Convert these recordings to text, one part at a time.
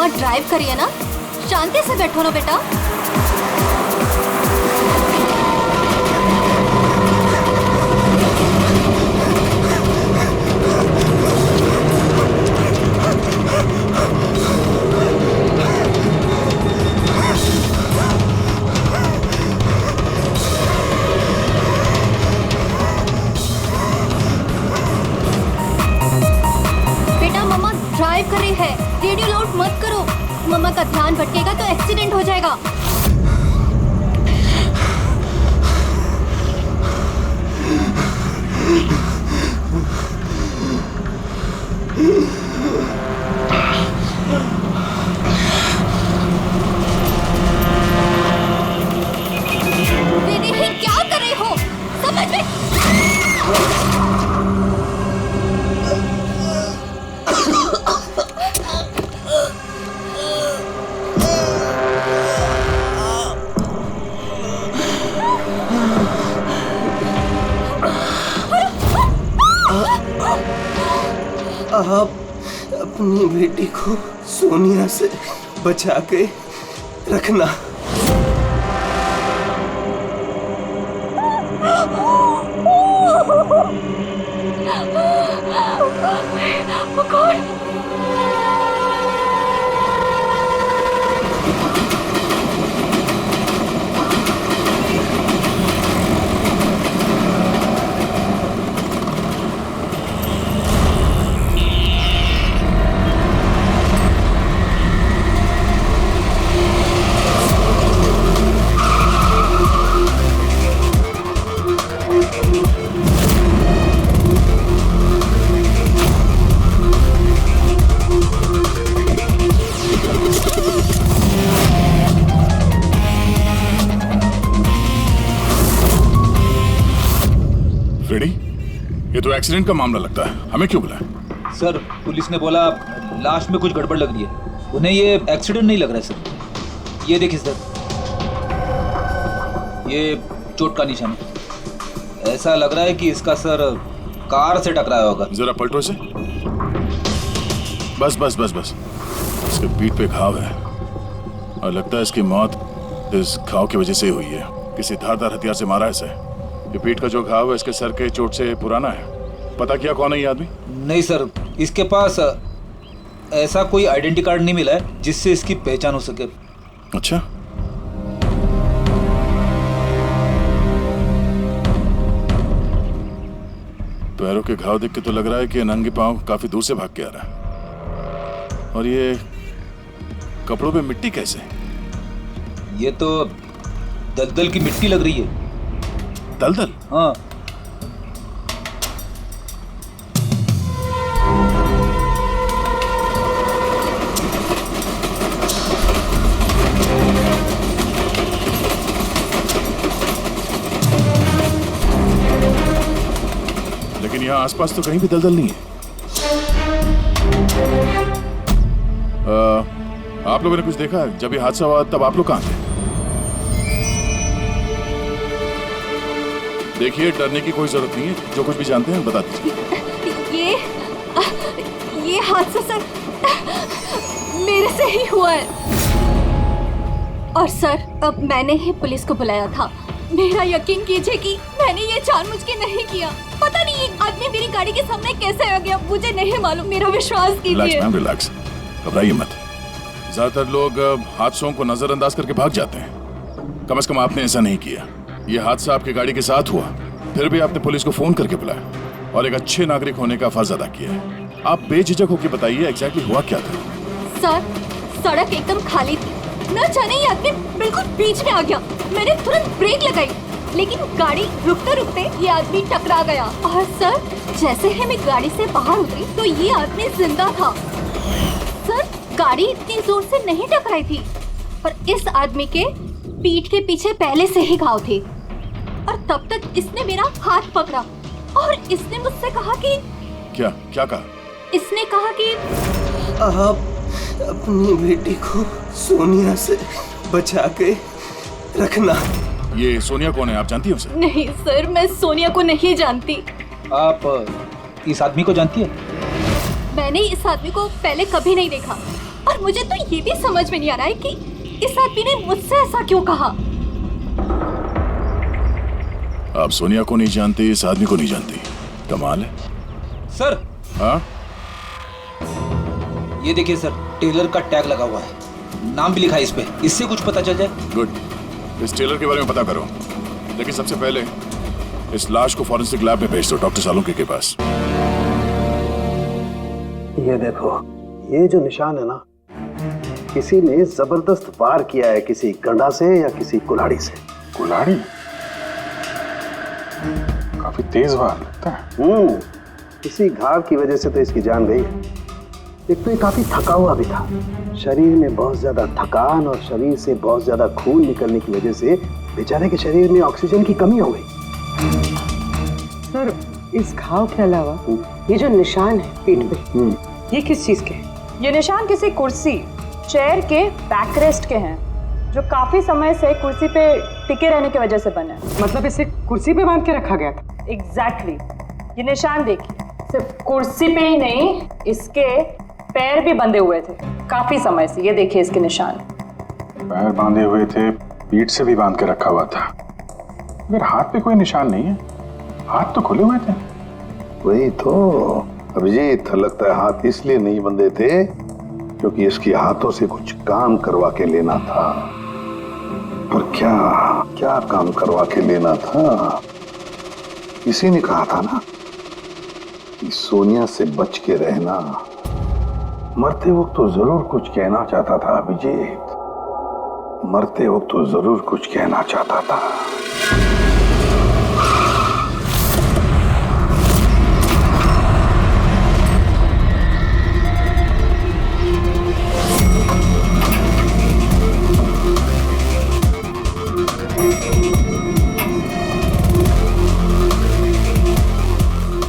मम्मा drive करिए ना, शांति से बैठो ना बेटा। ड्राइव कर रही है, रेडियो लाउड मत करो, मम्मा का ध्यान भटकेगा तो एक्सीडेंट हो जाएगा। दीदी क्या कर रही हो, समझ में? आप अपनी बेटी को सोनिया से बचा के रखना। वो कौन? फ्रेडी, ये तो एक्सीडेंट का मामला लगता है, हमें क्यों बुलाया? सर, पुलिस ने बोला लाश में कुछ गड़बड़ लग रही है, उन्हें ये एक्सीडेंट नहीं लग रहा है सर। ये देखिए सर, ये चोट का निशान है। ऐसा लग रहा है कि इसका सर कार से टकराया होगा। जरा पलटो इसे। बस बस बस बस, इसके पीठ पे घाव है और लगता है इसकी मौत इस घाव की वजह से हुई है। किसी धारदार हथियार से मारा है इसे। ये पीठ का जो घाव है इसके सर के चोट से पुराना है। पता किया कौन है ये आदमी? नहीं सर, इसके पास ऐसा कोई आइडेंटिटी कार्ड नहीं मिला है जिससे इसकी पहचान हो सके। अच्छा, पैरों के घाव देख के तो लग रहा है कि नंगे पांव काफी दूर से भाग के आ रहा है। और ये कपड़ों पे मिट्टी कैसे? ये तो दलदल की मिट्टी लग रही है। दलदल? हाँ। लेकिन यहाँ आसपास तो कहीं भी दलदल नहीं है। आप लोगों ने कुछ देखा? जब ये हादसा हुआ तब आप लोग कहाँ थे? देखिए, डरने की कोई जरूरत नहीं है, जो कुछ भी जानते हैं बता दीजिए। ये हादसा सर मेरे से ही हुआ है। और सर, अब मैंने ही पुलिस को बुलाया था। मेरा यकीन कीजिए कि मैंने ये जानबूझ के नहीं किया। पता नहीं ये आदमी मेरी गाड़ी के सामने कैसे आ गया, मुझे नहीं मालूम। मेरा विश्वास कीजिए। रिलैक्स मैम, रिलैक्स, घबराइए मत। ज्यादातर लोग हादसों को नजरअंदाज करके भाग जाते हैं। कम से कम आपने ऐसा नहीं किया। ये हादसा आपकी गाड़ी के साथ हुआ, फिर भी आपने पुलिस को फोन करके बुलाया और एक अच्छे नागरिक होने का फर्ज अदा किया है। आप बेझिझक होकर बताइए एग्जैक्टली हुआ क्या था? सर, सड़क एकदम खाली थी, न जाने ये आदमी बिल्कुल बीच में आ गया। मैंने तुरंत ब्रेक लगाई, लेकिन गाड़ी रुकते रुकते ये आदमी टकरा गया। और सर, जैसे ही मैं गाड़ी से बाहर उतरी तो ये आदमी जिंदा था। सर, गाड़ी इतनी जोर से नहीं टकराई थी और इस आदमी के पीठ के पीछे पहले से ही घाव थे। और तब तक इसने मेरा हाथ पकड़ा और इसने मुझसे कहा कि क्या कहा? इसने कहा कि आप अपनी बेटी को सोनिया से बचा के रखना। ये सोनिया कौन है, आप जानती हैं उसे? नहीं सर, मैं सोनिया को नहीं जानती। आप इस आदमी को जानती है? मैंने इस आदमी को पहले कभी नहीं देखा। और मुझे तो ये भी समझ में नहीं आ रहा है कि इस आदमी ने मुझसे ऐसा क्यों कहा। आप सोनिया को नहीं जानती, इस आदमी को नहीं जानती, कमाल है। सर हाँ, ये देखिए सर, टेलर का टैग लगा हुआ है, नाम भी लिखा है इस पे, इससे कुछ पता चल जाए। गुड। इस टेलर के बारे में पता करो, लेकिन सबसे पहले इस लाश को फॉरेंसिक लैब में भेज दो, डॉक्टर सालुंके के पास। ये देखो, ये जो निशान है ना, किसी ने जबरदस्त वार किया है, किसी गंडा से या किसी कुल्हाड़ी से। कुल्हाड़ी? काफी तेज वार लगता है। किसी घाव की वजह से तो इसकी जान गई। एक तो ये काफी थका हुआ भी था, शरीर में बहुत ज्यादा थकान और शरीर से बहुत ज्यादा खून निकलने की वजह से बेचारे के शरीर में ऑक्सीजन की कमी हो गई। सर, इस घाव के अलावा ये जो निशान है पीठ पे, ये किस चीज के हैं? ये निशान किसी कुर्सी, चेयर के बैकरेस्ट के हैं, जो काफी समय से कुर्सी पे टिके रहने की वजह से बने हैं। मतलब इसे कुर्सी पे बांध के रखा गया था? एग्जैक्टली। ये निशान देखिए, सिर्फ कुर्सी पे ही नहीं, इसके पैर भी बंधे हुए थे काफी समय से। ये देखिए इसके निशान। पैर बांधे हुए थे, पीठ से भी बांध के रखा हुआ था, मगर हाथ पे कोई निशान नहीं है। हाथ तो खुले हुए थे। वही तो अभिजीत, लगता है हाथ इसलिए नहीं बंधे थे क्योंकि इसके हाथों से कुछ काम करवा के लेना था। पर क्या क्या काम करवा के लेना था? किसी ने कहा था ना कि सोनिया से बच के रहना। मरते वक्त तो जरूर कुछ कहना चाहता था अभिजीत, मरते वक्त तो जरूर कुछ कहना चाहता था।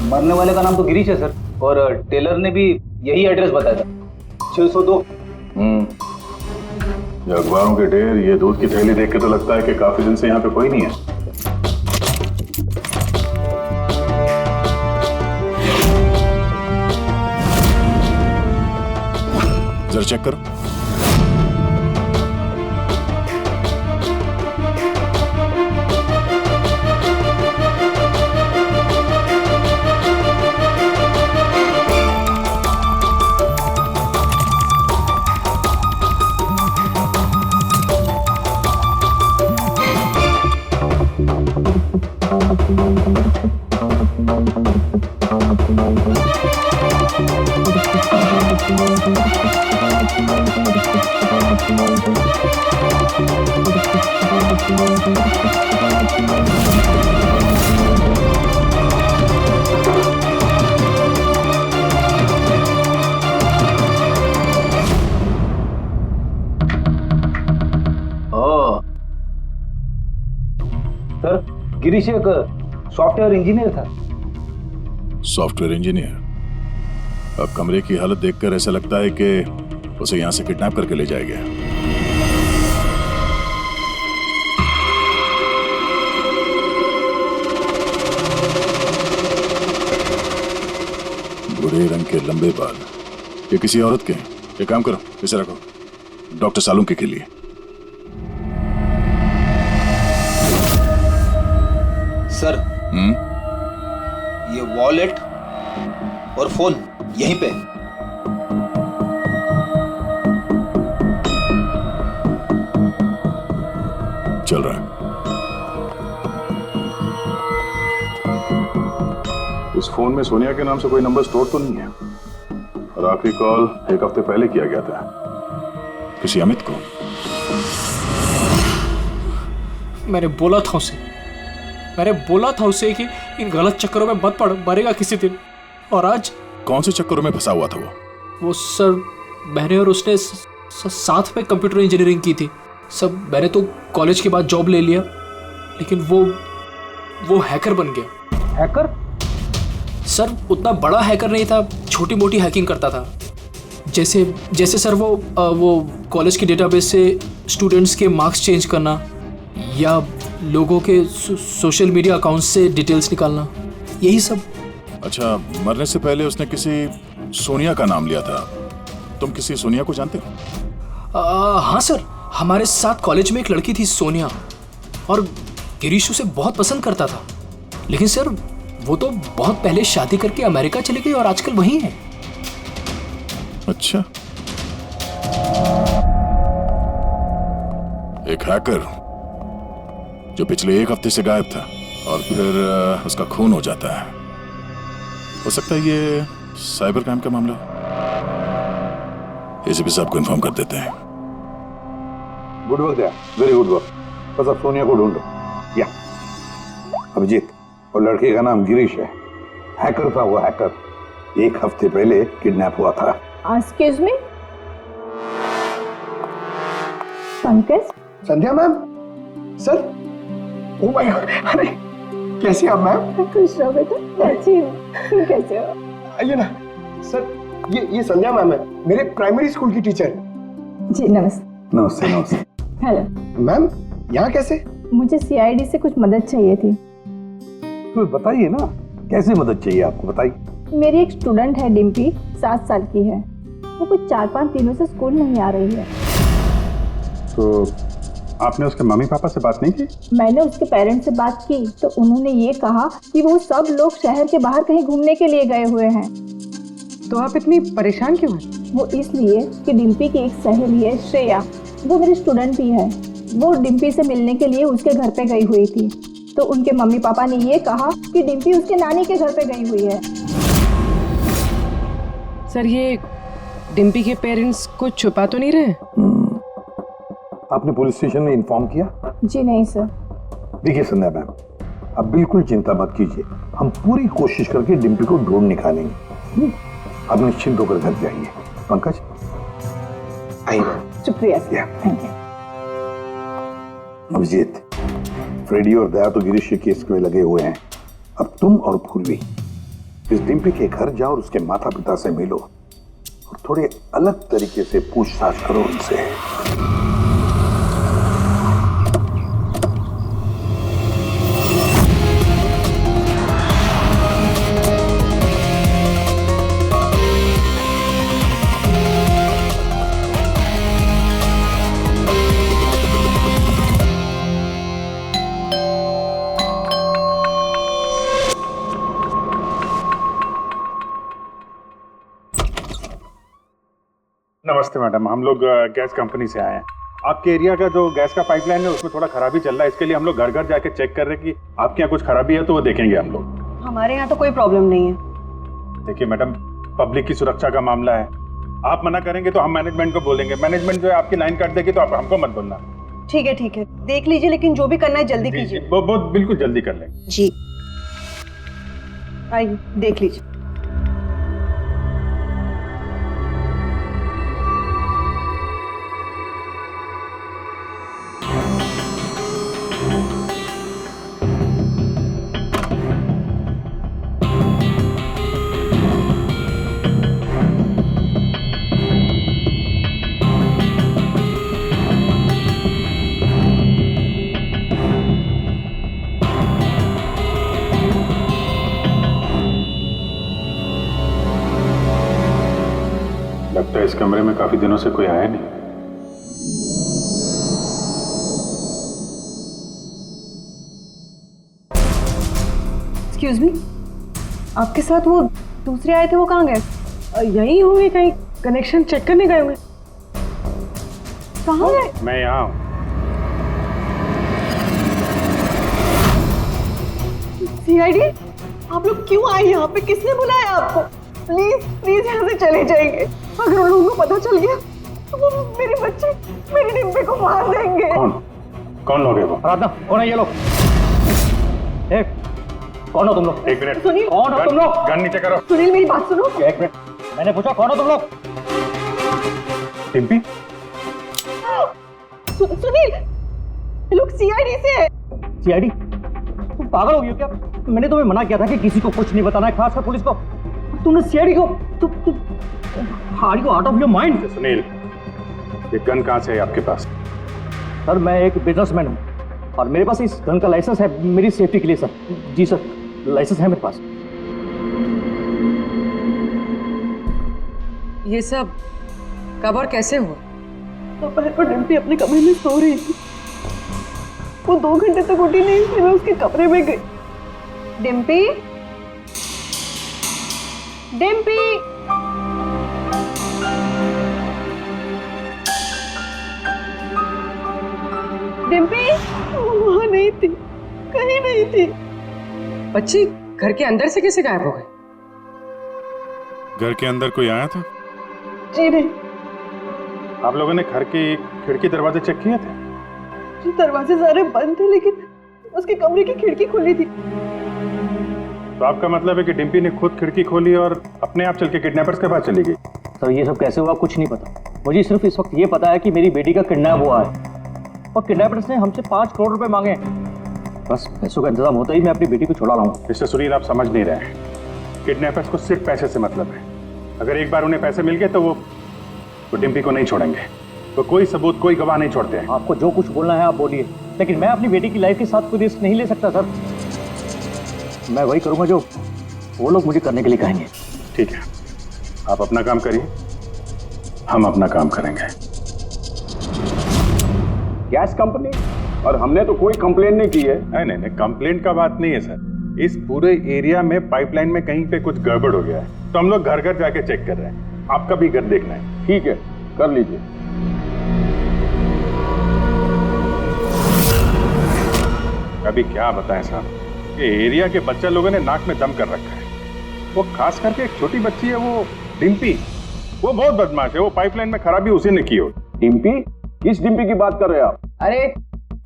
मरने वाले का नाम तो गिरीश है सर, और टेलर ने भी यही एड्रेस बताया था, 602। ये अखबारों के ढेर, ये दूध की थैली देख के तो लगता है कि काफी दिन से यहाँ पे कोई नहीं है। जरा चेक करो। सर, गिरीश एक सॉफ्टवेयर इंजीनियर था। Software engineer? अब कमरे की हालत देखकर ऐसा लगता है कि उसे यहां से किडनैप करके ले जाया गया। भूरे रंग के लंबे बाल, ये किसी औरत के हैं। एक काम करो, इसे रखो, डॉक्टर सालुंके के लिए। सर, ये वॉलेट और फोन यहीं पे। चल रहा है। इस फोन में सोनिया के नाम से कोई नंबर स्टोर तो नहीं है, और आखिरी कॉल एक हफ्ते पहले किया गया था। किसी अमित को? मैंने बोला था उसे कि इन गलत चक्करों में मत पड़, मरेगा किसी दिन। और आज कौन से चक्करों में फंसा हुआ था वो सर, मैंने और उसने साथ में कंप्यूटर इंजीनियरिंग की थी सब। मैंने तो कॉलेज के बाद जॉब ले लिया, लेकिन वो हैकर बन गया। हैकर? सर, उतना बड़ा हैकर नहीं था, छोटी मोटी हैकिंग करता था। जैसे सर वो कॉलेज के डेटाबेस से स्टूडेंट्स के मार्क्स चेंज करना, या लोगों के सोशल मीडिया अकाउंट से डिटेल्स निकालना, यही सब। अच्छा, मरने से पहले उसने किसी सोनिया का नाम लिया था, तुम किसी सोनिया को जानते हो? हाँ सर, हमारे साथ कॉलेज में एक लड़की थी सोनिया, और गिरीश उसे बहुत पसंद करता था। लेकिन सर वो तो बहुत पहले शादी करके अमेरिका चली गई और आजकल वहीं है। अच्छा, एक हैकर जो पिछले 1 हफ्ते से गायब था और फिर उसका खून हो जाता है। हो सकता है ये साइबर क्राइम का मामला हो। एसीपी साहब को इन्फॉर्म कर देते हैं। गुड वर्क यार, वेरी गुड वर्क। बस अब सोनिया को ढूंढो। या अभिजीत, और लड़के का नाम गिरीश है। हैकर था वो, हैकर 1 हफ्ते पहले किडनैप हुआ था। Excuse me, Pankaj. Sandhya ma'am, sir, oh my God, अरे कैसे आप मैम? खुश रहो बेटा, अच्छी हूँ, तुम कैसे हो? आइए ना सर, ये संध्या मैम है, मेरे प्राइमरी स्कूल की टीचर। जी नमस्ते। नमस्ते नमस्ते। हेलो मैम, यहाँ कैसे? मुझे सीआईडी से कुछ मदद चाहिए थी। तो बताइए ना, कैसे मदद चाहिए आपको, बताइए। मेरी एक स्टूडेंट है डिम्पी, 7 साल की है। वो कुछ 4-5 दिनों से स्कूल नहीं आ रही है। तो आपने उसके मम्मी पापा से बात नहीं की? मैंने उसके पेरेंट्स से बात की तो उन्होंने ये कहा कि वो सब लोग शहर के बाहर कहीं घूमने के लिए गए हुए हैं। तो आप इतनी परेशान क्यों हैं? वो इसलिए कि डिम्पी की एक सहेली है श्रेया, वो मेरी स्टूडेंट भी है। वो डिम्पी से मिलने के लिए उसके घर पे गई हुई थी, तो उनके मम्मी पापा ने ये कहा कि डिम्पी उसके नानी के घर पे गई हुई है। सर, ये डिम्पी के पेरेंट्स कुछ छुपा तो नहीं रहे? आपने पुलिस स्टेशन में इन्फॉर्म किया? जी नहीं सर। देखिए संध्या मैम, अब बिल्कुल चिंता मत कीजिए, हम पूरी कोशिश करके डिम्पी को ढूंढ निकालेंगे। आप निश्चिंत होकर घर जाइए। पंकज आइए। शुक्रिया sir, thank you. Abhijeet, Freddy और दया तो गिरीश के केस में लगे हुए हैं। अब तुम और पूर्वी इस डिम्पी के घर जाओ और उसके माता पिता से मिलो और थोड़े अलग तरीके से पूछताछ करो उनसे। नमस्ते मैडम, हम लोग गैस कंपनी से आए हैं। आपके एरिया का जो गैस का पाइपलाइन है उसमें थोड़ा खराबी चल रहा है, इसके लिए हम लोग घर घर जाके चेक कर रहे हैं कि आपके यहाँ कुछ खराबी है तो वो देखेंगे हम लोग। हमारे यहाँ तो कोई प्रॉब्लम नहीं है। देखिए मैडम, पब्लिक की सुरक्षा का मामला है, आप मना करेंगे तो हम मैनेजमेंट को बोलेंगे। मैनेजमेंट जो है आपकी लाइन काट देगी तो आप हमको मत बोलना। ठीक है, देख लीजिए, लेकिन जो भी करना है जल्दी कीजिए। वो बिल्कुल जल्दी कर लेंगे। जी, आइए देख लीजिए। लगता है इस कमरे में काफी दिनों से कोई आया नहीं। एक्सक्यूज मी, आपके साथ वो दूसरे आए थे, वो कहाँ गए? यहीं होंगे कहीं, कनेक्शन चेक करने गए होंगे। कहाँ गए? मैं यहाँ हूँ। सीआईडी, आप लोग क्यों आए यहाँ पे? किसने बुलाया आपको? प्लीज प्लीज यहाँ से चले जाइए। अगर उन लोगों को पता चल गया तो वो मेरे बच्चे, मेरे डिम्पी को मार देंगे। कौन लोग है वो? राधा, कौन है ये लोग? एक, कौन हो तुम लोग? एक मिनट, सुनील, कौन हो तुम लोग? गन नीचे करो। सुनील मेरी बात सुनो। एक मिनट, मैंने पूछा कौन हो तुम लोग? डिम्पी? सुनील, ये लोग सीआईडी से है। सीआईडी? तुम पागल हो गई हो क्या? मैंने तुम्हें मना किया था कि किसी को कुछ नहीं बताना है, खासकर पुलिस को। तुमने सीआईडी को, are you out of your mind? Sunil, ये गन कहाँ से है आपके पास? सर, मैं एक बिजनेसमैन हूँ और मेरे पास इस गन का लाइसेंस है, मेरी सेफ्टी के लिए सर। जी सर, लाइसेंस है मेरे पास। ये सब कब और कैसे हुआ? दोपहर को डिम्पी अपने कमरे में सो रही थी। वो 2 घंटे तक उठी नहीं थी। मैं उसके कमरे में गई। डिम्पी, डिम्पी, डिम्पी वहाँ नहीं थी, कहीं नहीं थी। बच्ची घर के अंदर से कैसे गायब हो गई? घर के अंदर कोई आया था? जी नहीं। आप लोगों ने घर की खिड़की दरवाजे चेक किए थे? जी दरवाजे सारे बंद थे, लेकिन उसके कमरे की खिड़की खुली थी। तो आपका मतलब है कि डिम्पी ने खुद खिड़की खोली और अपने आप चल के किडनैपर्स के पास चली गई? सर ये सब कैसे हुआ कुछ नहीं पता। मुझे सिर्फ इस वक्त ये पता है कि मेरी बेटी का किडनैप हुआ है और किडनैपर्स ने हमसे 5 करोड़ रुपए मांगे हैं। बस पैसों का इंतजाम होता ही मैं अपनी बेटी को छुड़ा लाऊंगा। मिस्टर सुनील, आप समझ नहीं रहे हैं। किडनैपर्स को सिर्फ पैसे से मतलब है। अगर एक बार उन्हें पैसे मिल गए तो वो डिम्पी को नहीं छोड़ेंगे। तो कोई सबूत, कोई गवाह नहीं छोड़ते हैं। आपको जो कुछ बोलना है आप बोलिए, लेकिन मैं अपनी बेटी की लाइफ के साथ कोई रिस्क नहीं ले सकता सर। मैं वही करूंगा जो वो लोग मुझे करने के लिए कहेंगे। ठीक है, आप अपना काम करिए, हम अपना काम करेंगे। Gas company? और हमने तो कोई कंप्लेन नहीं की है। नहीं, कंप्लेंट का बात नहीं है सर। इस पूरे एरिया में पाइपलाइन में कहीं पे कुछ गड़बड़ हो गया है, तो हम लोग घर घर जाके चेक कर रहे हैं। आपका भी घर देखना है। ठीक है, कर लीजिए। अभी क्या बताएं साहब, ये एरिया के बच्चा लोगों ने नाक में दम कर रखा है। वो खास करके एक छोटी बच्ची है, वो डिम्पी, वो बहुत बदमाश है। वो पाइपलाइन में खराबी उसी ने की हो। डिम्पी? किस डिम्पी की बात कर रहे हैं आप? अरे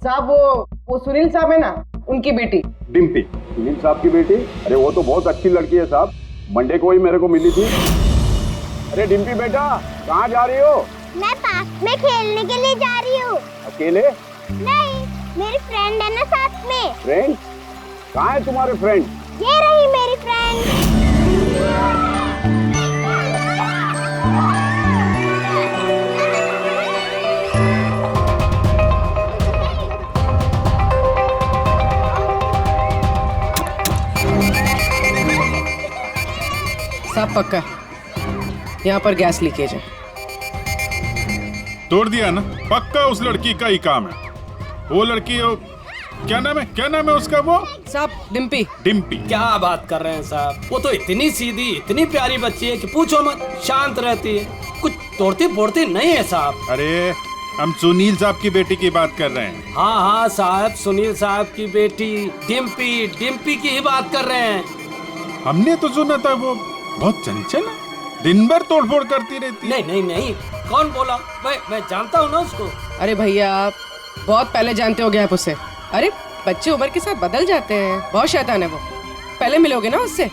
साहब वो सुनील साहब है ना, उनकी बेटी डिम्पी। सुनील साहब की बेटी? अरे वो तो बहुत अच्छी लड़की है साहब, मंडे को ही मेरे को मिली थी। अरे डिम्पी बेटा, कहाँ जा रही हो? मैं पार्क में खेलने के लिए जा रही हूँ। अकेले? नहीं, मेरी फ्रेंड है ना साथ में। फ्रेंड? कहाँ है तुम्हारे फ्रेंड? ये रही मेरी फ्रेंड। सब पक्का यहाँ पर गैस लीकेज है। तोड़ दिया ना, पक्का उस लड़की का ही काम है। वो लड़की क्या नाम है उसका? वो साहब डिम्पी। डिम्पी? क्या बात कर रहे हैं साहब, वो तो इतनी सीधी, इतनी प्यारी बच्ची है कि पूछो मत। शांत रहती है, कुछ तोड़ती फोड़ती नहीं है साहब। अरे हम सुनील साहब की बेटी की बात कर रहे हैं। हाँ साहब, सुनील साहब की बेटी डिम्पी की ही बात कर रहे हैं। हमने तो सुना था वो बहुत चंचल है, दिन भर तोड़फोड़ करती रहती है। नहीं, कौन बोला? मैं जानता हूँ ना उसको। अरे भैया, आप बहुत पहले जानते हो गए आप उससे। अरे बच्चे उम्र के साथ बदल जाते हैं, बहुत शैतान है वो। पहले मिलोगे ना उससे,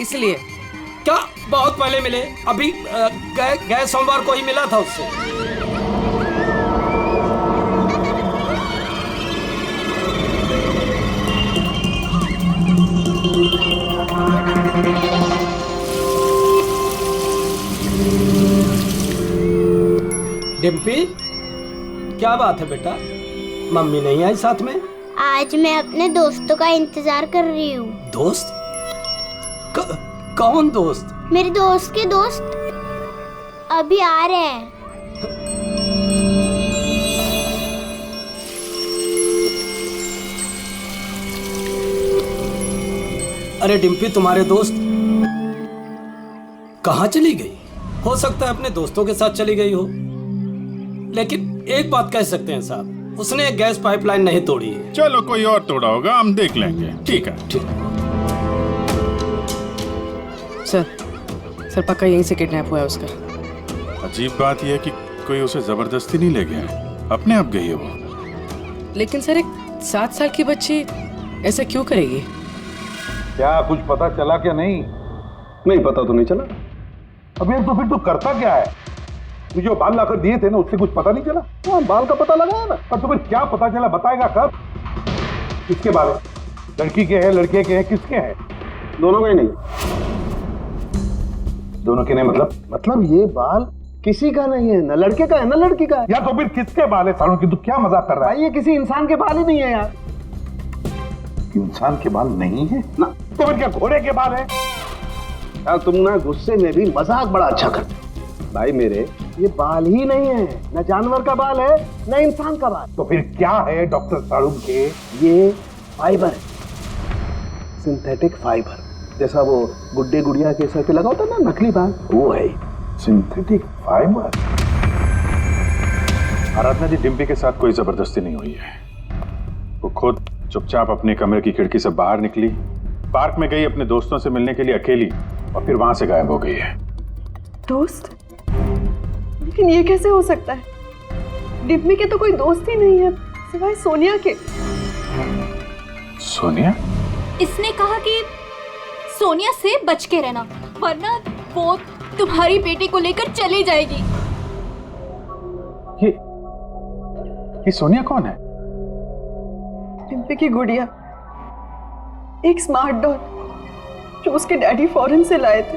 इसलिए। क्या बहुत पहले मिले? अभी गए सोमवार को ही मिला था उससे। डिम्पी, क्या बात है बेटा, मम्मी नहीं आई साथ में? आज मैं अपने दोस्तों का इंतजार कर रही हूँ। दोस्त? कौन दोस्त? मेरे दोस्त के दोस्त अभी आ रहे हैं। अरे डिम्पी, तुम्हारे दोस्त कहाँ चली गई? हो सकता है अपने दोस्तों के साथ चली गई हो, लेकिन एक बात कह सकते हैं साहब, उसने गैस पाइपलाइन नहीं तोड़ी है। चलो कोई और तोड़ा होगा, हम देख लेंगे। ठीक है। सर पक्का यहीं से किडनैप हुआ है उसका। अजीब बात यह है कि कोई उसे जबरदस्ती नहीं ले गया है, अपने आप गई है वो। लेकिन सर एक 7 साल की बच्ची ऐसा क्यों करेगी? क्या कुछ पता चला क्या? नहीं पता तो नहीं चला। अबे तो फिर तू करता क्या है? तू जो बाल लाकर दिए थे ना, उससे कुछ पता नहीं चला? हाँ, बाल का पता लगा है ना, पर तुम्हें क्या पता चला? बताएगा कब? किसके बारे? लड़की के हैं, लड़के के हैं, किसके हैं? दोनों के नहीं। दोनों के नहीं मतलब ये बाल किसी का नहीं है, ना लड़के का है ना लड़की का है। या तो फिर किसके बाल है? सालों की तू क्या मजाक कर रहा है? ये किसी इंसान के बाल ही नहीं है यार। इंसान के बाल नहीं है ना, तो फिर क्या घोड़े के बाल है? यार तुम ना गुस्से में भी मजाक बड़ा अच्छा करते भाई। मेरे ये बाल ही नहीं है, न जानवर का बाल है न इंसान का बाल। तो फिर क्या है डॉक्टर साड़ू के? ये फाइबर है, सिंथेटिक फाइबर, जैसा वो गुड्डे गुड़िया के सर पे लगा होता ना नकली बाल, वो है सिंथेटिक फाइबर। आराधना जी, डिम्पी के साथ कोई जबरदस्ती नहीं हुई है। वो खुद चुपचाप अपने कमरे की खिड़की से बाहर निकली, पार्क में गई अपने दोस्तों से मिलने के लिए अकेली, और फिर वहां से गायब हो गई है। दोस्त? लेकिन ये कैसे हो सकता है? डिम्पी के तो कोई दोस्त ही नहीं है सिवाय सोनिया के। सोनिया? इसने कहा कि सोनिया से बच के रहना, वरना वो तुम्हारी बेटी को लेकर चली जाएगी। ये सोनिया कौन है? डिम्पी की गुड़िया, एक स्मार्ट डॉल जो उसके डैडी फॉरेन से लाए थे।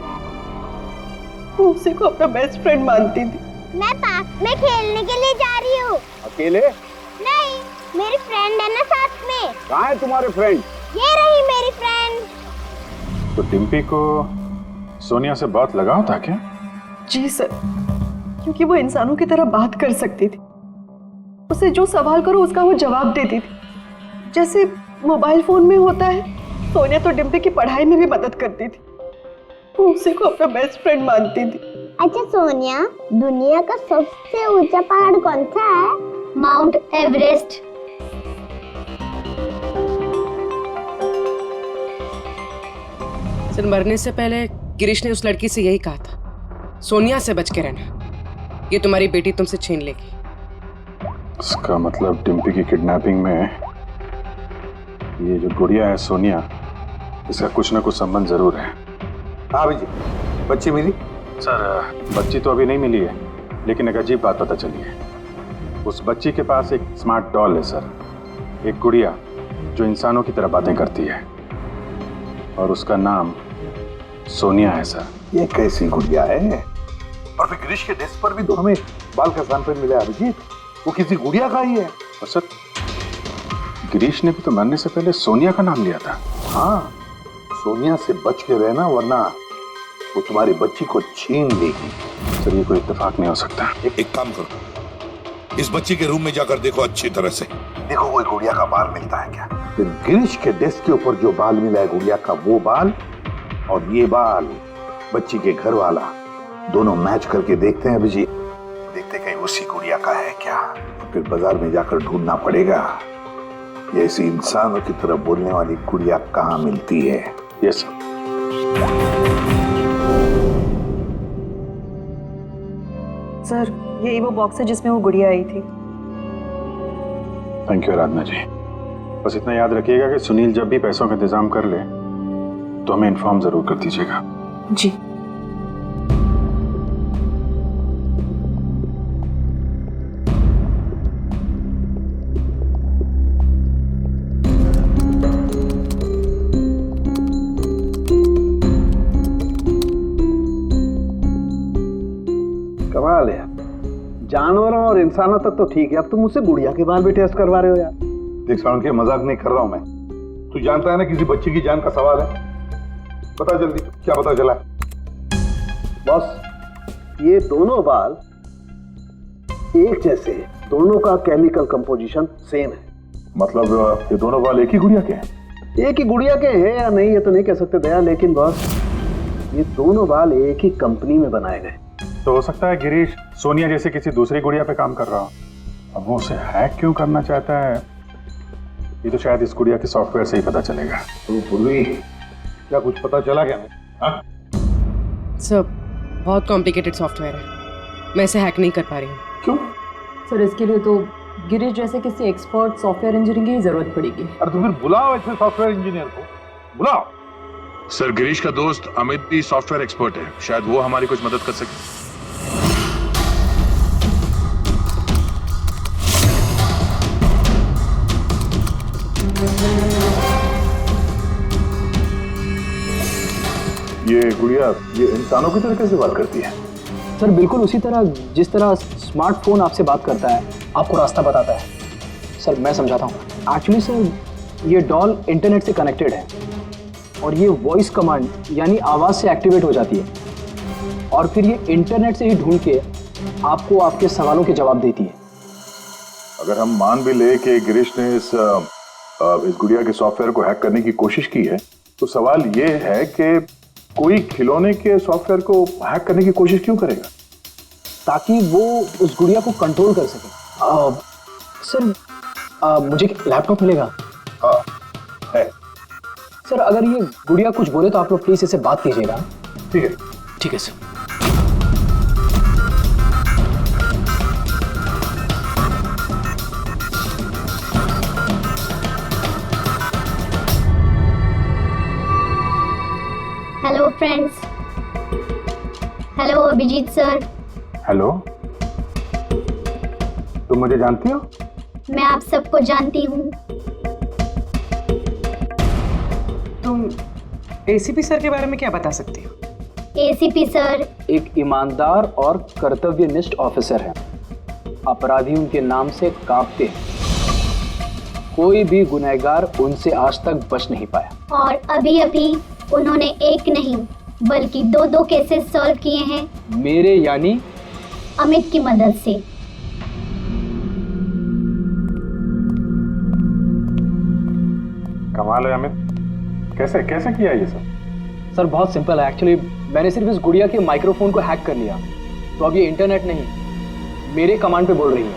वो उसी को अपना बेस्ट फ्रेंड मानती थी। मैं पार्क में खेलने के लिए जा रही हूँ। अकेले? नहीं, मेरी फ्रेंड है ना साथ में। कहाँ है तुम्हारे फ्रेंड? ये रही मेरी फ्रेंड। तो डिम्पी को सोनिया से बहुत लगाव था क्या? जी सर, क्योंकि वो इंसानों की तरह बात कर सकती थी। उसे जो सवाल करो उसका वो जवाब देती थी, जैसे मोबाइल फोन में होता है। सोनिया तो डिम्पी की पढ़ाई में भी मदद करती थी। वो उसी को अपना बेस्ट फ्रेंड मानती थी। अच्छा सोनिया, दुनिया का सबसे ऊंचा पहाड़ कौन सा है? Mount Everest. सर, मरने से पहले गिरीश ने उस लड़की से यही कहा था, सोनिया से बच के रहना, ये तुम्हारी बेटी तुमसे छीन लेगी। इसका मतलब डिम्पी की किडनैपिंग में ये जो गुड़िया है सोनिया, इसका कुछ ना कुछ संबंध जरूर है। हाँ जी, बच्ची मिली? सर, बच्ची तो अभी नहीं मिली है, लेकिन एक अजीब बात पता चली है। उस बच्ची के पास एक स्मार्ट डॉल है सर, एक गुड़िया जो इंसानों की तरह बातें करती है, और उसका नाम सोनिया है सर। ये कैसी गुड़िया है? और फिर गिरीश के डेस्क पर भी तो हमें बाल का सैंपल मिला है अभिजीत, वो किसी गुड़िया का ही है। और सर, गिरीश ने भी तो मरने से पहले सोनिया का नाम लिया था। हाँ, सोनिया से बच के रहना, वरना वो तुम्हारी बच्ची को छीन लेगी। सर, ये कोई इत्तेफाक नहीं हो सकता। एक काम करो, इस बच्ची के रूम में जाकर देखो अच्छी तरह से। देखो कोई गुड़िया का बाल मिलता है क्या। फिर गिरीश के डेस्क के ऊपर जो बाल मिला है गुड़िया का, वो बाल और ये बाल बच्ची के घर वाला, दोनों मैच करके देखते हैं अभिजीत, देखते कहीं उसी गुड़िया का है क्या। फिर बाजार में जाकर ढूंढना पड़ेगा ये ऐसी इंसानों की तरह बोलने वाली गुड़िया कहाँ मिलती है। Yes sir. सर, यही वो बॉक्स है जिसमें वो गुड़िया आई थी। थैंक यू आराधना जी। बस इतना याद रखिएगा कि सुनील जब भी पैसों का इंतजाम कर ले तो हमें इन्फॉर्म जरूर कर दीजिएगा। जी। कमाल है, जानवरों और इंसानों तक तो ठीक है, अब तुम मुझसे गुड़िया के बाल भी टेस्ट करवा रहे हो यार। देख साउंड के मजाक नहीं कर रहा हूं मैं, तू जानता है ना किसी बच्ची की जान का सवाल है। बता जल्दी, क्या पता चला? बॉस, ये दोनों बाल एक जैसे हैं, दोनों का केमिकल कंपोजिशन सेम है। मतलब ये दोनों बाल एक ही गुड़िया के हैं? एक ही गुड़िया के हैं या नहीं ये तो नहीं कह सकते दया, लेकिन बॉस ये दोनों बाल एक ही कंपनी में बनाए गए। तो हो सकता है गिरीश सोनिया जैसे किसी दूसरी गुड़िया पे काम कर रहा हो। अब वो उसे हैक क्यों करना चाहता है, ये तो शायद इस गुड़िया के सॉफ्टवेयर से ही पता चलेगा। तो पूर्वी, क्या कुछ पता चला क्या? सर, बहुत कॉम्प्लिकेटेड सॉफ्टवेयर है, मैं इसे हैक नहीं कर पा रही हूँ। क्यों? सर, इसके लिए तो गिरीश जैसे किसी एक्सपर्ट सॉफ्टवेयर इंजीनियर की जरूरत पड़ेगी। अरे तो फिर बुलाओ ऐसे सॉफ्टवेयर इंजीनियर को, बुलाओ। सर, गिरीश का दोस्त अमित भी सॉफ्टवेयर एक्सपर्ट है, शायद वो हमारी कुछ मदद कर सके। ये गुड़िया ये इंसानों की तरह कैसे बात करती है? सर, बिल्कुल उसी तरह जिस तरह स्मार्टफोन आपसे बात करता है, आपको रास्ता बताता है। सर, मैं समझाता हूँ। एक्चुअली सर, ये डॉल इंटरनेट से कनेक्टेड है और ये वॉइस कमांड यानी आवाज़ से एक्टिवेट हो जाती है, और फिर ये इंटरनेट से ही ढूंढ के आपको आपके सवालों के जवाब देती है। अगर हम मान भी ले कि गिरीश ने इस गुड़िया के सॉफ्टवेयर को हैक करने की कोशिश की है, तो सवाल ये है कि कोई खिलौने के सॉफ्टवेयर को हैक करने की कोशिश क्यों करेगा? ताकि वो उस गुड़िया को कंट्रोल कर सके। सर मुझे लैपटॉप मिलेगा? हाँ है। सर अगर ये गुड़िया कुछ बोले तो आप लोग प्लीज इसे बात कीजिएगा। ठीक है। ठीक है sir. Hello friends. Hello Abhijeet sir. Hello, तुम मुझे जानती हो? मैं आप सबको जानती हूँ। तुम एसीपी सर के बारे में क्या बता सकती हो? एसीपी सर एक ईमानदार और कर्तव्यनिष्ठ ऑफिसर हैं। अपराधी उनके नाम से कांपते हैं। कोई भी गुनहगार उनसे आज तक बच नहीं पाया। और अभी अभी उन्होंने एक नहीं बल्कि दो केसेस सॉल्व किए हैं मेरे यानी अमित की मदद से। कमाल है अमित, कैसे कैसे किया ये सब? सर बहुत सिंपल है एक्चुअली। मैंने सिर्फ इस गुड़िया के माइक्रोफोन को हैक कर लिया, तो अब ये इंटरनेट नहीं मेरे कमांड पे बोल रही है।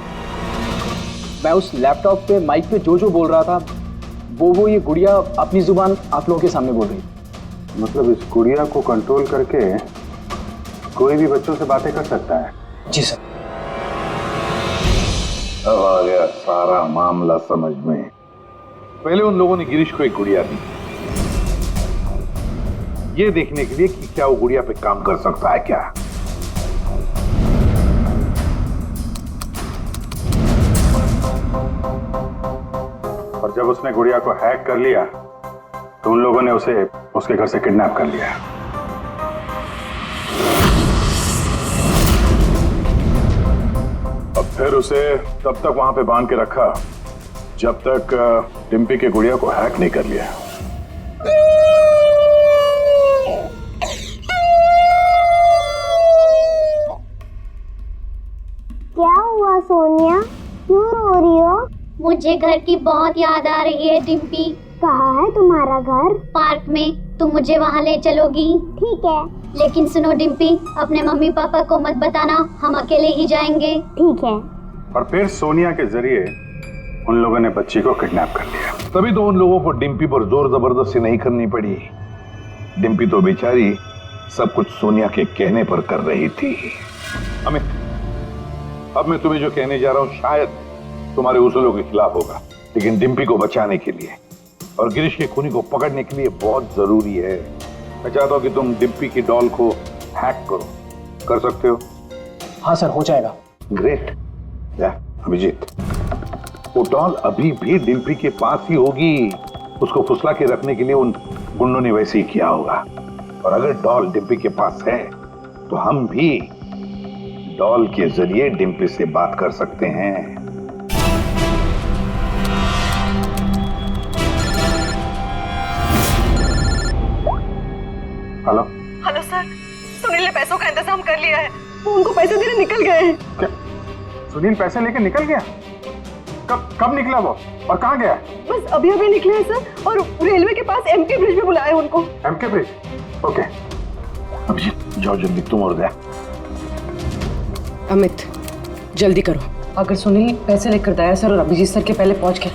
मैं उस लैपटॉप पे माइक पे जो बोल रहा था वो ये गुड़िया अपनी जुबान आप लोगों के सामने बोल रही है। मतलब इस गुड़िया को कंट्रोल करके कोई भी बच्चों से बातें कर सकता है? जी सर। अब आ गया सारा मामला समझ में। पहले उन लोगों ने गिरीश को एक गुड़िया दी, ये देखने के लिए कि क्या वो गुड़िया पे काम कर सकता है क्या। और जब उसने गुड़िया को हैक कर लिया तो उन लोगों ने उसे उसके घर से किडनैप कर लिया। अब फिर उसे तब तक वहां पे बांध के रखा जब तक डिम्पी के गुड़िया को हैक नहीं कर लिया। क्या हुआ सोनिया, क्यों रो रही हो? मुझे घर की बहुत याद आ रही है डिम्पी। कहाँ है तुम्हारा घर? पार्क में। तुम मुझे वहाँ ले चलोगी? ठीक है। लेकिन सुनो डिम्पी, अपने मम्मी पापा को मत बताना, हम अकेले ही जाएंगे। ठीक है। और फिर सोनिया के जरिए उन लोगों ने बच्ची को किडनैप कर लिया। तभी तो उन लोगों को डिम्पी पर जोर जबरदस्ती नहीं करनी पड़ी। डिम्पी तो बेचारी सब कुछ सोनिया के कहने पर कर रही थी। अमित, अब मैं तुम्हें जो कहने जा रहा हूं शायद तुम्हारे उसूलों के खिलाफ होगा, लेकिन डिम्पी को बचाने के लिए और गिरीश के खूनी को पकड़ने के लिए बहुत जरूरी है। मैं चाहता हूं कि तुम डिम्पी की डॉल को हैक करो। कर सकते हो? हाँ सर, हो जाएगा। ग्रेट। अभिजीत, वो डॉल अभी भी डिम्पी के पास ही होगी। उसको फुसला के रखने के लिए उन गुंडों ने वैसे ही किया होगा। और अगर डॉल डिम्पी के पास है तो हम भी डॉल के जरिए डिम्पी से बात कर सकते हैं। हेलो हेलो सर, सुनील ने पैसों का इंतजाम कर लिया है। वो उनको पैसे देने निकल गए हैं। क्या सुनील पैसे लेके निकल गया? कब निकला वो और कहाँ गया? बस अभी अभी निकले हैं सर, और रेलवे के पास एमके ब्रिज पे बुलाया उनको। MK bridge? ओके। अभिजीत जाओ जल्दी, तुम और गया। अमित जल्दी करो। अगर सुनील पैसे लेकर दया सर और अभिजीत सर के पहले पहुंच गए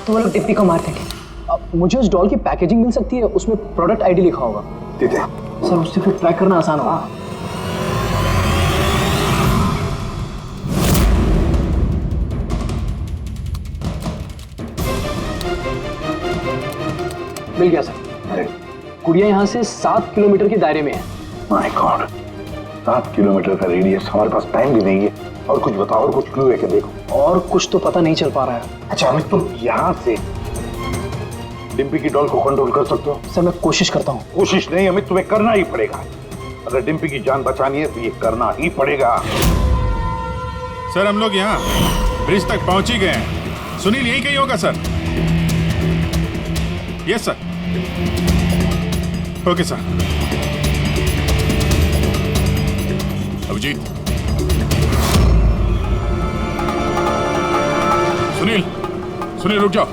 तो वो लोग डिप्टी को मार देंगे। मुझे उस डॉल की पैकेजिंग मिल सकती है, उसमें प्रोडक्ट आईडी लिखा होगा। ठीक है सर, उससे फिर ट्रैक करना आसान होगा। मिल गया सर। गुड़िया यहाँ से 7 किलोमीटर के दायरे में है। माय गॉड, 7 किलोमीटर का रेडियस। हमारे पास टाइम भी नहीं है। और कुछ बताओ, और कुछ क्लू है क्या? देखो और कुछ तो पता नहीं चल पा रहा है। अच्छा अमित, तुम यहाँ से डिम्पी की डॉल को कंट्रोल कर सकते हो? सर मैं कोशिश करता हूँ। कोशिश नहीं अमित, तुम्हें करना ही पड़ेगा। अगर डिम्पी की जान बचानी है तो ये करना ही पड़ेगा। सर हम लोग यहाँ ब्रिज तक पहुंच ही गए हैं। सुनील यही कहीं होगा sir. Yes sir. Okay sir. Abhijeet Sunil, Sunil रुक जाओ।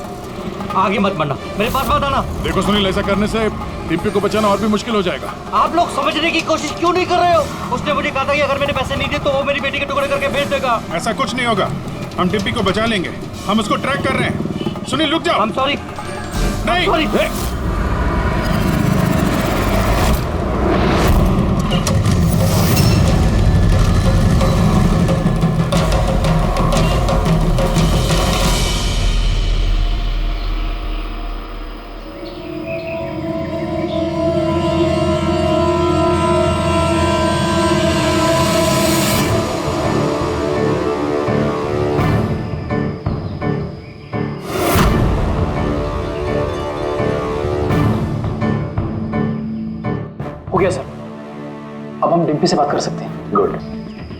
आगे मत बढ़ना, मेरे पास मत आना। देखो सुनील, ऐसा करने से डिम्पी को बचाना और भी मुश्किल हो जाएगा। आप लोग समझने की कोशिश क्यों नहीं कर रहे हो? उसने मुझे कहा था कि अगर मैंने पैसे नहीं दिए तो वो मेरी बेटी के टुकड़े करके भेज देगा। ऐसा कुछ नहीं होगा, हम डिम्पी को बचा लेंगे। हम उसको ट्रैक कर रहे हैं। सुनील रुक जाओ। I'm sorry। नहीं। I'm sorry। हो गया सर, अब हम डिम्पी से बात कर सकते हैं। गुड।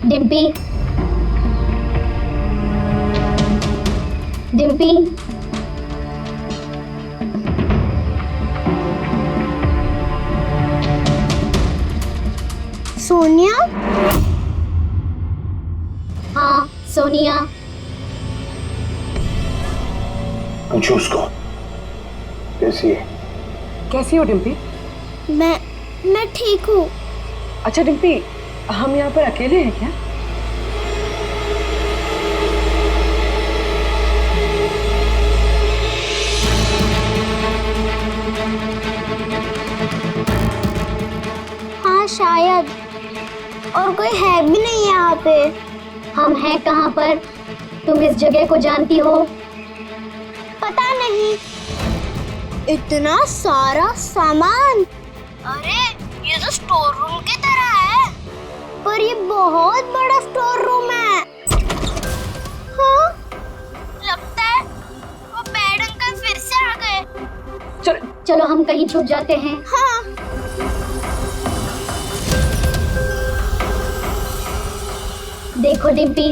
डिम्पी, डिम्पी, सोनिया? हाँ सोनिया। पूछो उसको कैसी है। कैसी हो डिम्पी? मैं ठीक हूँ। अच्छा डिम्पी, हम यहाँ पर अकेले हैं क्या? हाँ शायद, और कोई है भी नहीं यहाँ पे। हम हैं कहाँ पर? तुम इस जगह को जानती हो? पता नहीं। इतना सारा सामान। अरे ये तो स्टोर रूम की तरह है, पर ये बहुत बड़ा स्टोर रूम है। हाँ, लगता है वो बैड अंकल फिर से आ गए। चलो हम कहीं छुप जाते हैं। हाँ। देखो डिम्पी,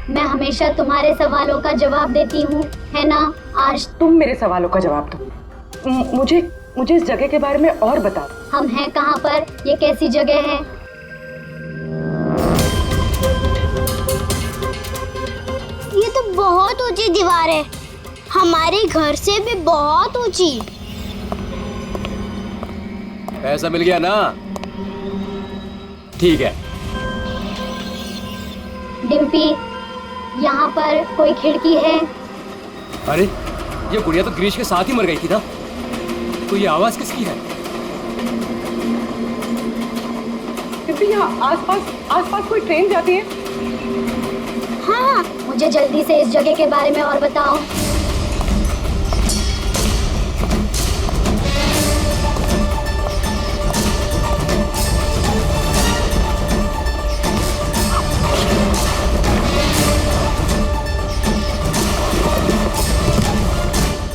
मैं हमेशा तुम्हारे सवालों का जवाब देती हूँ, है ना? आज तुम मेरे सवालों का जवाब दो। मुझे इस जगह के बारे में और बताओ। हम हैं कहाँ पर? ये कैसी जगह है? ये तो बहुत ऊंची दीवार है, हमारे घर से भी बहुत ऊंची। पैसा मिल गया ना? ठीक है। डिम्पी, यहाँ पर कोई खिड़की है? अरे ये गुड़िया तो गिरीश के साथ ही मर गई थी ना, तो ये आवाज किसकी है? डिम्पी, यहाँ आसपास कोई ट्रेन जाती है? हाँ, मुझे जल्दी से इस जगह के बारे में और बताओ।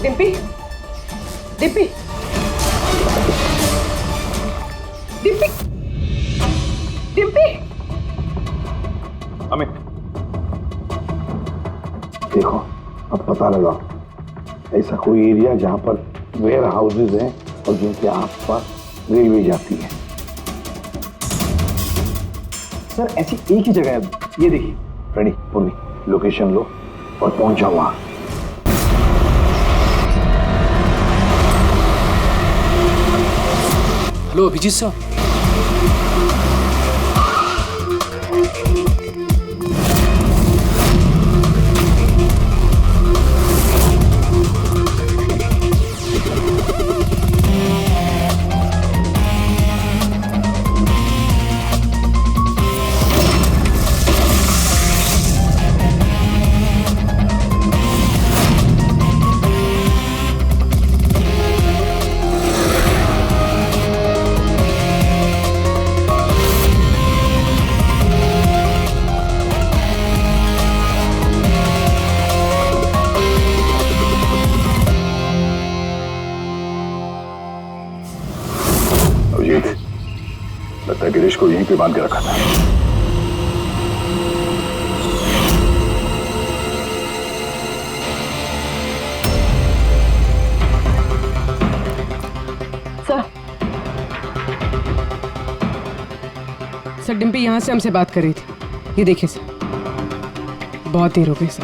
डिम्पी, डिम्पी, डिम्पी, डिम्पी। अमित, देखो अब पता लगा ऐसा कोई एरिया जहां पर वेयर हाउसेज हैं और जिनके आसपास रेलवे जाती है। सर ऐसी एक ही जगह है, ये देखिए। रेडी पुन्नी, लोकेशन लो और पहुंचा वहां। Hello Abhijeet sir. लगता है गिरीश को यहीं पे बांध के रखा था। सर डिम्पी यहाँ से हमसे बात कर रही थी। ये देखिए सर, बहुत देर हो गई सर।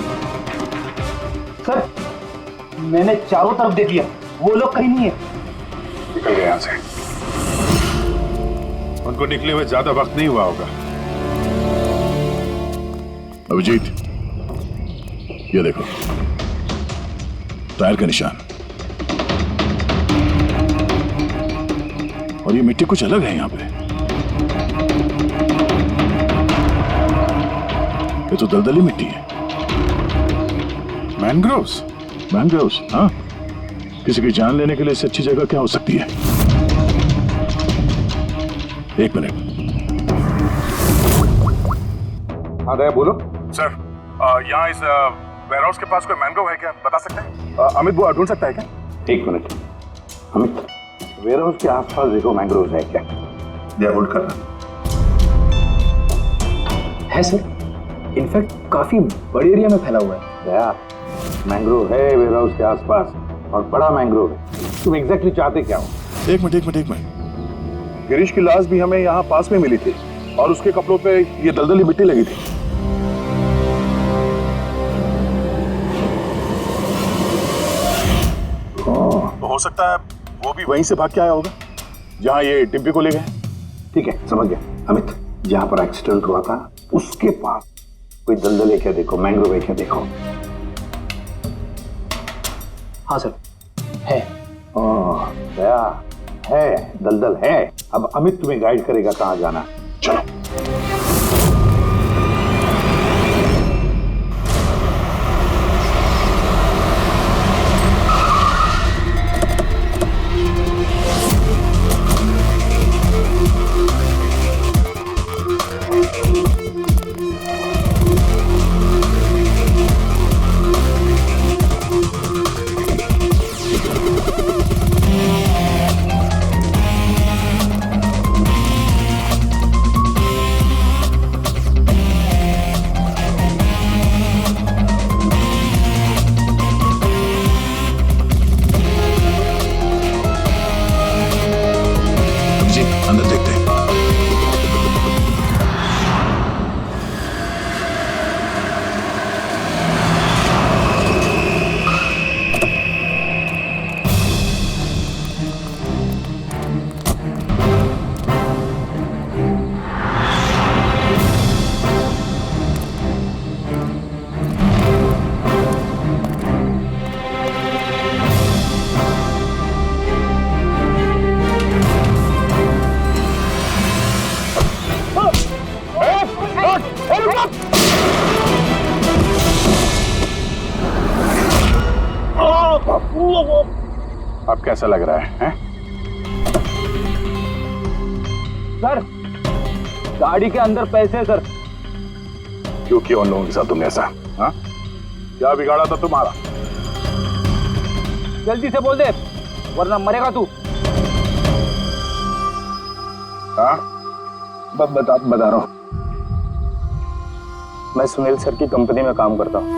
मैंने चारों तरफ देख लिया, वो लोग कहीं नहीं है। निकल गए यहाँ से। उनको निकले हुए ज्यादा वक्त नहीं हुआ होगा। अभिजीत, ये देखो, टायर का निशान, और ये मिट्टी कुछ अलग है यहाँ पे। ये तो दलदली मिट्टी है। मैनग्रोव्स? मैनग्रोव्स, हाँ। किसी की जान लेने के लिए इससे अच्छी जगह क्या हो सकती है? एक मिनट। हाँ दया, बोलो। सर, यहाँ इस वेयरहाउस के पास कोई मैनग्रोव है क्या, बता सकते हैं? अमित वो ढूंढ सकता है क्या? एक मिनट अमित, वेयरहाउस के आसपास देखो मैंग्रोव है क्या? दया, होल्ड करना। है सर, इनफैक्ट काफी बड़े एरिया में फैला हुआ है। दया, मैंग्रोव है वेयरहाउस के आसपास, और बड़ा मैंग्रोव है। तुम एग्जैक्टली चाहते क्या हो? एक मिनट। गिरीश की लाश भी हमें यहाँ पास में मिली थी, और उसके कपड़ों पे ये दलदली मिट्टी लगी थी। तो हो सकता है वो भी वहीं से भाग के आया होगा जहाँ ये डिम्पी को ले गए। ठीक है, समझ गया। अमित, जहाँ पर एक्सीडेंट हुआ था उसके पास कोई दलदल है क्या देखो, मैंग्रोव है क्या देखो। हाँ सर, है। दया, है, दलदल है। अब अमित तुम्हें गाइड करेगा कहाँ जाना। चलो। अंदर देखते हैं। अब कैसा लग रहा है? सर, गाड़ी के अंदर पैसे सर। क्यों किया उन लोगों के साथ तुमने ऐसा? हाँ, क्या बिगाड़ा था तुम्हारा? जल्दी से बोल दे, वरना मरेगा तू। हाँ, बता रहा हूँ। मैं सुनील सर की कंपनी में काम करता हूँ।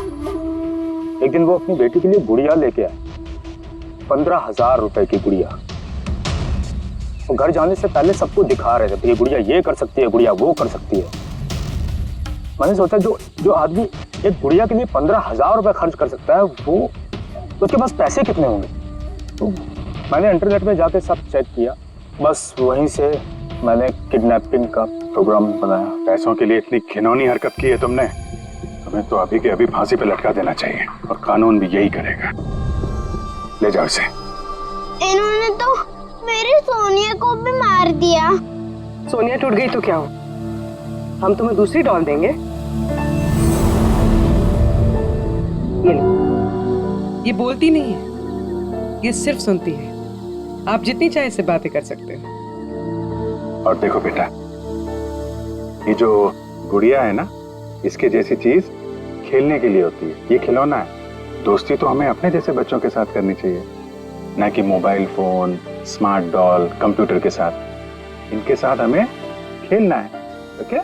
एक दिन वो अपनी बेटी के लिए गुड़िया लेके आए, 15,000 रुपए की गुड़िया। वो घर जाने से पहले सबको दिखा रहे थे, ये गुड़िया ये कर सकती है, गुड़िया वो कर सकती है। मैंने सोचा जो आदमी एक गुड़िया के लिए 15,000 रुपए खर्च कर सकता है, वो तो उसके पास पैसे कितने होंगे। तो मैंने इंटरनेट में जाके सब चेक किया, बस वहीं से मैंने किडनैपिंग का प्रोग्राम बनाया। पैसों के लिए इतनी घिनौनी हरकत की है तुमने, तुम्हें तो अभी के अभी फांसी पे लटका देना चाहिए, और कानून भी यही करेगा। ले जाओ इसे। इन्होंने तो मेरी सोनिया को भी मार दिया। सोनिया टूट गई तो क्या हो, हम तुम्हें दूसरी डॉल देंगे। ये लो। ये बोलती नहीं है, ये सिर्फ सुनती है। आप जितनी चाहे इससे बातें कर सकते हो। और देखो बेटा, ये जो गुड़िया है ना, इसके जैसी चीज खेलने के लिए होती है, ये खिलौना है। दोस्ती तो हमें अपने जैसे बच्चों के साथ करनी चाहिए, ना कि mobile phone, smart doll, computer के साथ। इनके साथ हमें खेलना है, ओके?